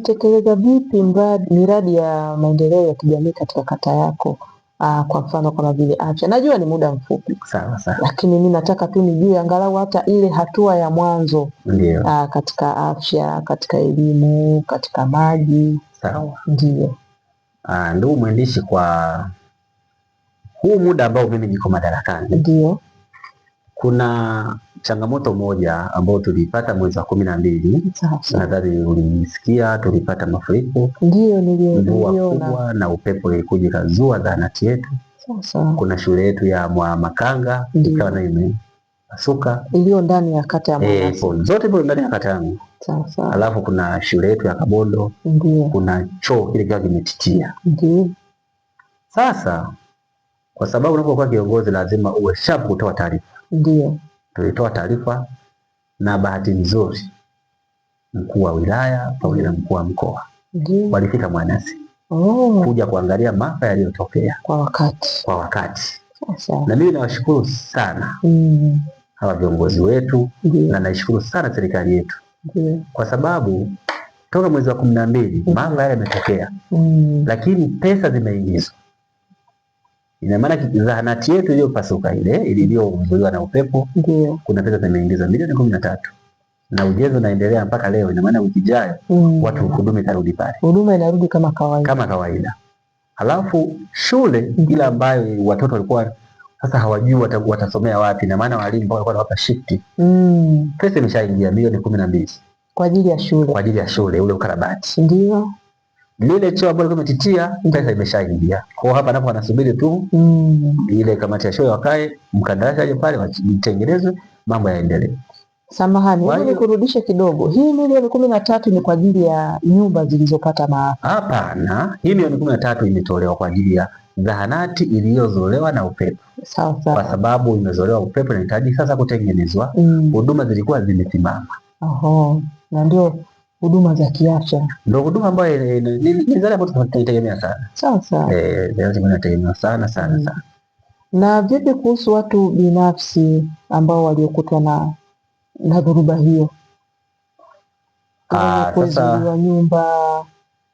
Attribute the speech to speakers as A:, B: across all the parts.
A: unatekeleza vipi miradi ya maendeleo ya kijamii katika kata yako? Kwa mfano kama vile afya. Najua ni muda mfupi.
B: Sawa sawa.
A: Lakini mimi nataka tu nijue angalau hata ile hatua ya mwanzo.
B: Ndio.
A: Katika afya, katika elimu, katika maji.
B: Sawa.
A: Ndio.
B: Ndugu mwandishi, kwa huu muda ambao mimi niko madarakani. Ndio. Kuna changamoto moja ambayo tulipata mwezi wa 12. Nadhani ulisikia, tulipata mafuriko.
A: Ndio, niliona.
B: Na upepo ilikuja ikazua zahanati yetu.
A: Sasa
B: kuna shule yetu ya Makanga ikawa na imepasuka.
A: Iliyo ndani ya kata ya Mwanase.
B: Zote hizo ndani ya kata yangu.
A: Sasa.
B: Alafu kuna shule yetu ya Kabondo.
A: Ndio.
B: Kuna choo kile kiwa kimetitia.
A: Ndio.
B: Sasa kwa sababu unapokuwa kiongozi lazima uwe sharp kutoa taarifa.
A: Ndio.
B: Tulitoa taarifa na bahati nzuri mkuu wa wilaya pamoja na mkuu wa mkoa walifika Mwanase kuja kuangalia maafa yaliyotokea
A: kwa wakati.
B: Sasa. Na mimi nawashukuru sana hawa viongozi wetu. Na naishukuru sana serikali yetu. Kwa sababu toka mwezi wa 12 maafa yale yametokea. Lakini pesa zimeingizwa. Ina maana zahanati yetu iliyopasuka ile iliyozuiwa na upepo. Kuna pesa zimeingizwa milioni 13. Na ujenzi unaendelea mpaka leo. Ina maana wiki ijayo watu huduma itarudi pale.
A: Huduma inarudi kama kawaida.
B: Halafu shule ile ambayo watoto walikuwa sasa hawajui watasomea wapi, na maana walimu mpaka walikuwa wanawapa shift. Pesa imeshaingia milioni 12
A: kwa ajili ya shule.
B: Kwa ajili ya shule ule ukarabati.
A: Ndio.
B: Lile choo ambalo kimetitia pesa imeshaingia. Kwa hapa napo wanasubiri tu ile kamati ya shule wakae, mkandarasi aje pale watengenezwe, mambo yaendelee.
A: Samahani, wewe kurudisha kidogo. Hii milioni 13 ni kwa ajili ya nyumba zilizopata maafa?
B: Hapana, hii milioni 13 imetolewa kwa ajili ya zahanati iliyozolewa na upepo.
A: Sawa.
B: Kwa sababu imezolewa upepo na inahitaji sasa kutengenezwa. Huduma zilikuwa zimesimama.
A: Na ndio huduma za kiafya.
B: Ndio huduma ambayo ni zile ambazo tunategemea sana.
A: Sawa.
B: Lazima tunategemea sana.
A: Na vipi kuhusu watu binafsi ambao waliokutwa na dhoruba hiyo? Sasa nyumba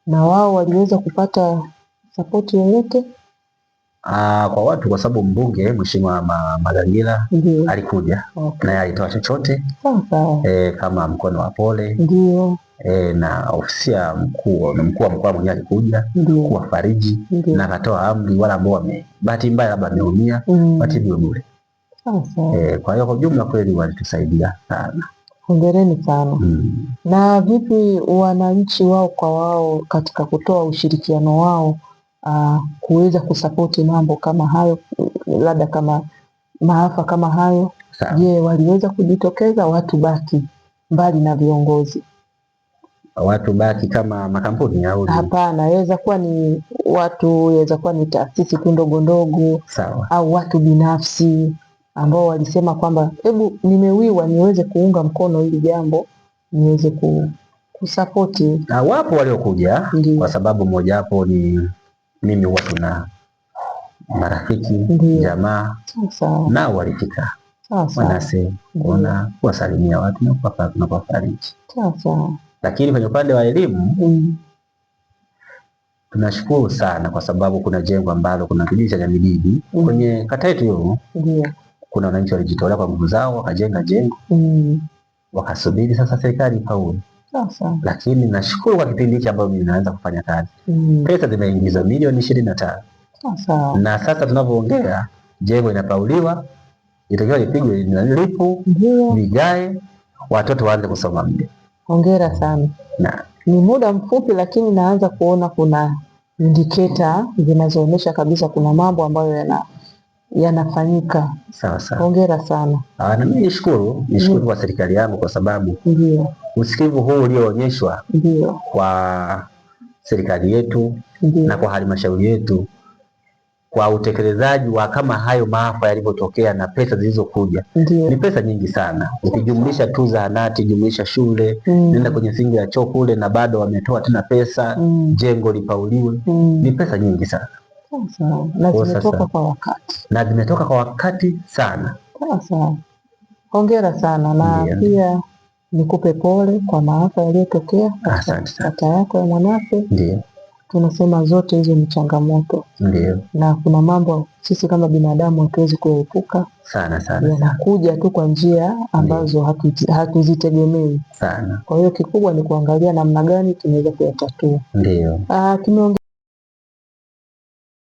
A: na wao waliweza kupata support yoyote?
B: Kwa watu, kwa sababu mbunge Mheshimiwa Magangira alikuja na alitoa chochote kama mkono wa pole. Na ofisi ya mkuu wa mkoa mwenyewe alikuja kuwafariji na akatoa amri wale ambao bahati mbaya labda wameumia watibiwe bure. Kwa hiyo kwa jumla kweli walitusaidia sana.
A: Hongereni sana. Na vipi wananchi wao kwa wao katika kutoa ushirikiano wao kuweza kusapoti mambo kama hayo, labda kama maafa kama hayo? Je, waliweza kujitokeza? Watu baki mbali na viongozi?
B: Watu baki kama makampuni au?
A: Hapana, yaweza kuwa ni watu, yaweza kuwa ni taasisi tu ndogo ndogo.
B: Sawa.
A: Au watu binafsi ambao walisema kwamba hebu nimewiwa niweze kuunga mkono hili jambo, niweze kusapoti.
B: Wapo waliokuja kwa sababu moja hapo ni mimi huwa tuna marafiki jamaa nao walifika Mwanase kuona kuwasalimia watu na kuwafariji. Lakini kwenye upande wa elimu tunashukuru sana kwa sababu kuna jengo ambalo kuna kijiji cha Nyamididi kwenye kata yetu hiyo. Kuna wananchi walijitolea kwa nguvu zao wakajenga jengo wakasubiri sasa serikali ifaulu. Lakini nashukuru kwa kipindi hichi ambacho mimi naanza kufanya kazi. Pesa zimeingizwa milioni 25. Na sasa tunavyoongea jengo inapauliwa, itakiwa lipigwe lipu, vigae, watoto waanze kusoma mle.
A: Hongera sana. Ni muda mfupi lakini naanza kuona kuna indicator zinazoonyesha kabisa kuna mambo ambayo yanafanyika.
B: Sawa.
A: Hongera sana.
B: Na mimi nishukuru kwa serikali yangu kwa sababu usikivu huu ulioonyeshwa kwa serikali yetu na kwa halmashauri yetu kwa utekelezaji wa kama hayo maafa yalivyotokea na pesa zilizokuja ni pesa nyingi sana. Ukijumlisha tu zahanati, jumlisha shule, nenda kwenye singi ya choo kule na bado wametoa tena pesa, jengo lipauliwe, ni pesa nyingi sana.
A: Na zimetoka kwa wakati.
B: Na zimetoka kwa wakati sana.
A: Hongera sana. Na pia nikupe pole kwa maafa yaliyotokea katika kata yako ya Mwanape.
B: Ndio.
A: Tunasema zote hizo ni changamoto.
B: Ndio.
A: Na kuna mambo sisi kama binadamu hatuwezi kuepuka
B: sana,
A: yanakuja tu kwa njia ambazo hatuzitegemei sana. Kwa hiyo kikubwa ni kuangalia namna gani tunaweza kuyatatua. Ndio.